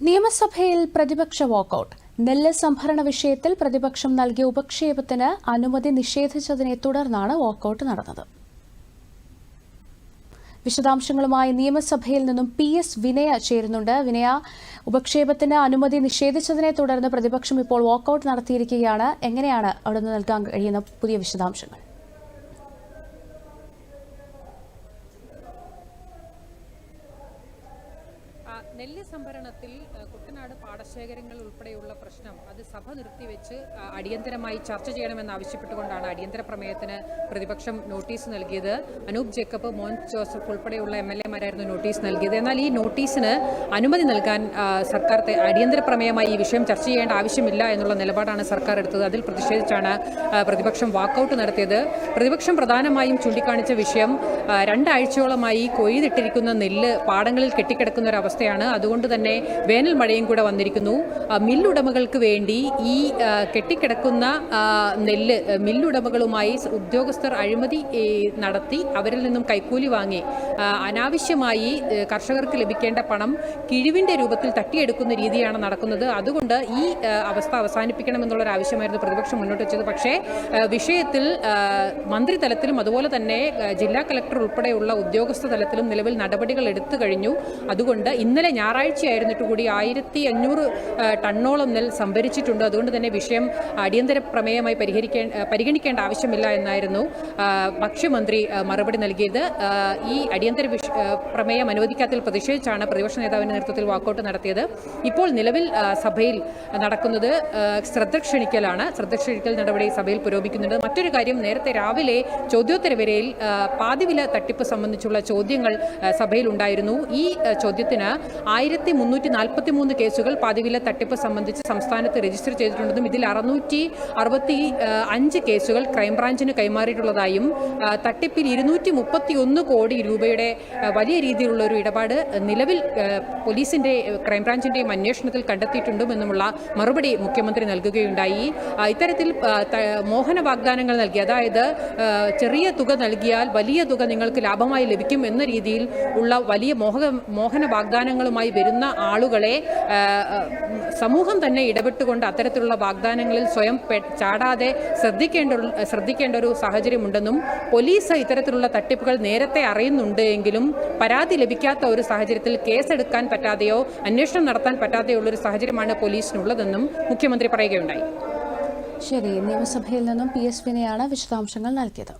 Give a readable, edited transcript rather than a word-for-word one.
നിയമസഭയിൽ പ്രതിപക്ഷ വാക്കൌട്ട്. നെല്ല് സംഭരണ വിഷയത്തിൽ പ്രതിപക്ഷം നൽകിയ ഉപക്ഷേപത്തിന് അനുമതി നിഷേധിച്ചതിനെ തുടർന്നാണ് വാക്കൌട്ട് നടന്നത്. വിശദാംശങ്ങളുമായി നിയമസഭയിൽ നിന്നും PS വിനയ ചേരുന്നുണ്ട്. വിനയ, ഉപക്ഷേപത്തിന് അനുമതി നിഷേധിച്ചതിനെ തുടർന്ന് പ്രതിപക്ഷം ഇപ്പോൾ വാക്കൌട്ട് നടത്തിയിരിക്കുകയാണ്. എങ്ങനെയാണ് അവിടെ നിന്ന് നൽകാൻ കഴിയുന്ന പുതിയ വിശദാംശങ്ങൾ? നെല്ല് സംഭരണത്തിൽ കുട്ടനാട് പാടശേഖരങ്ങൾ ഉൾപ്പെടെയുള്ള പ്രശ്നം അത് സഭ നിർത്തിവെച്ച് അടിയന്തരമായി ചർച്ച ചെയ്യണമെന്നാവശ്യപ്പെട്ടുകൊണ്ടാണ് അടിയന്തര പ്രമേയത്തിന് പ്രതിപക്ഷം നോട്ടീസ് നൽകിയത്. അനൂപ് ജേക്കബ്, മോൻ ജോസഫ് ഉൾപ്പെടെയുള്ള MLA-മാരായിരുന്നു നോട്ടീസ് നൽകിയത്. എന്നാൽ ഈ നോട്ടീസിന് അനുമതി നൽകാൻ സർക്കാർ അടിയന്തര പ്രമേയമായി ഈ വിഷയം ചർച്ച ചെയ്യേണ്ട ആവശ്യമില്ല എന്നുള്ള നിലപാടാണ് സർക്കാർ എടുത്തത്. അതിൽ പ്രതിഷേധിച്ചാണ് പ്രതിപക്ഷം വാക്കൌട്ട് നടത്തിയത്. പ്രതിപക്ഷം പ്രധാനമായും ചൂണ്ടിക്കാണിച്ച വിഷയം 2 ആഴ്ചയോളമായി കൊയ്തിട്ടിരിക്കുന്ന നെല്ല് പാടങ്ങളിൽ കെട്ടിക്കിടക്കുന്ന ഒരു അവസ്ഥയാണ്. അതുകൊണ്ട് തന്നെ വേനൽ മഴയും കൂടെ വന്നിരിക്കുന്നു. മില്ലുടമകൾക്ക് വേണ്ടി ഈ കെട്ടിക്കിടക്കുന്ന നെല്ല് മില്ലുടമകളുമായി ഉദ്യോഗസ്ഥർ അഴിമതി നടത്തി അവരിൽ നിന്നും കൈക്കൂലി വാങ്ങി അനാവശ്യമായി കർഷകർക്ക് ലഭിക്കേണ്ട പണം കിഴിവിൻ്റെ രൂപത്തിൽ തട്ടിയെടുക്കുന്ന രീതിയാണ് നടക്കുന്നത്. അതുകൊണ്ട് ഈ അവസ്ഥ അവസാനിപ്പിക്കണമെന്നുള്ളൊരു ആവശ്യമായിരുന്നു പ്രതിപക്ഷം മുന്നോട്ട് വെച്ചത്. പക്ഷേ വിഷയത്തിൽ മന്ത്രിതലത്തിലും അതുപോലെ തന്നെ ജില്ലാ കളക്ടർ ഉൾപ്പെടെയുള്ള ഉദ്യോഗസ്ഥ തലത്തിലും നിലവിൽ നടപടികൾ എടുത്തു കഴിഞ്ഞു. അതുകൊണ്ട് ഇന്നലെ ഞായറാഴ്ചയായിരുന്നിട്ട് കൂടി 1500 ടണ്ണോളം നെൽ സംഭരിച്ചിട്ടുണ്ട്. അതുകൊണ്ട് തന്നെ വിഷയം അടിയന്തര പ്രമേയമായി പരിഗണിക്കേണ്ട ആവശ്യമില്ല എന്നായിരുന്നു ഭക്ഷ്യമന്ത്രി മറുപടി നൽകിയത്. ഈ അടിയന്തര പ്രമേയം അനുവദിക്കാത്തതിൽ പ്രതിഷേധിച്ചാണ് പ്രതിപക്ഷ നേതാവിന്റെ നേതൃത്വത്തിൽ വാക്കൌട്ട് നടത്തിയത്. ഇപ്പോൾ നിലവിൽ സഭയിൽ നടക്കുന്നത് ശ്രദ്ധ ക്ഷണിക്കലാണ്. ശ്രദ്ധ ക്ഷണിക്കൽ നടപടി സഭയിൽ പുരോഗമിക്കുന്നുണ്ട്. മറ്റൊരു കാര്യം, നേരത്തെ രാവിലെ ചോദ്യോത്തരവേളയിൽ പാതിവില തട്ടിപ്പ് സംബന്ധിച്ചുള്ള ചോദ്യങ്ങൾ സഭയിൽ ഉണ്ടായിരുന്നു. ഈ ചോദ്യത്തിന് 1343 കേസുകൾ പാതിവില തട്ടിപ്പ് സംബന്ധിച്ച് സംസ്ഥാനത്ത് രജിസ്റ്റർ ചെയ്തിട്ടുണ്ടെന്നും ഇതിൽ 665 കേസുകൾ ക്രൈംബ്രാഞ്ചിന് കൈമാറിയിട്ടുള്ളതായും തട്ടിപ്പിൽ 231 കോടി രൂപയുടെ വലിയ രീതിയിലുള്ള ഒരു ഇടപാട് നിലവിൽ പോലീസിന്റെ ക്രൈംബ്രാഞ്ചിന്റെയും അന്വേഷണത്തിൽ കണ്ടെത്തിയിട്ടുണ്ടെന്നുമുള്ള മറുപടി മുഖ്യമന്ത്രി നൽകുകയുണ്ടായി. ഇത്തരത്തിൽ മോഹന വാഗ്ദാനങ്ങൾ നൽകി, അതായത് ചെറിയ തുക നൽകിയാൽ വലിയ തുക നിങ്ങൾക്ക് ലാഭമായി ലഭിക്കും എന്ന രീതിയിൽ ഉള്ള വലിയ മോഹന വാഗ്ദാനങ്ങളുമായി വരുന്ന ആളുകളെ സമൂഹം തന്നെ ഇടപെട്ടുകൊണ്ട് അത്തരത്തിലുള്ള വാഗ്ദാനങ്ങളിൽ സ്വയം ചാടാതെ ശ്രദ്ധിക്കേണ്ട ഒരു സാഹചര്യമുണ്ടെന്നും പോലീസ് ഇത്തരത്തിലുള്ള തട്ടിപ്പുകൾ നേരത്തെ അറിയുന്നുണ്ട് എങ്കിലും പരാതി ലഭിക്കാത്ത ഒരു സാഹചര്യത്തിൽ കേസെടുക്കാൻ പറ്റാതെയോ അന്വേഷണം നടത്താൻ പറ്റാതെയോ ഉള്ളൊരു സാഹചര്യമാണ് പോലീസിനുള്ളതെന്നും മുഖ്യമന്ത്രി പറയുകയുണ്ടായി. ശരി, നിയമസഭയിൽ നിന്നും PS വിനയാണ് വിശദാംശങ്ങൾ നൽകിയത്.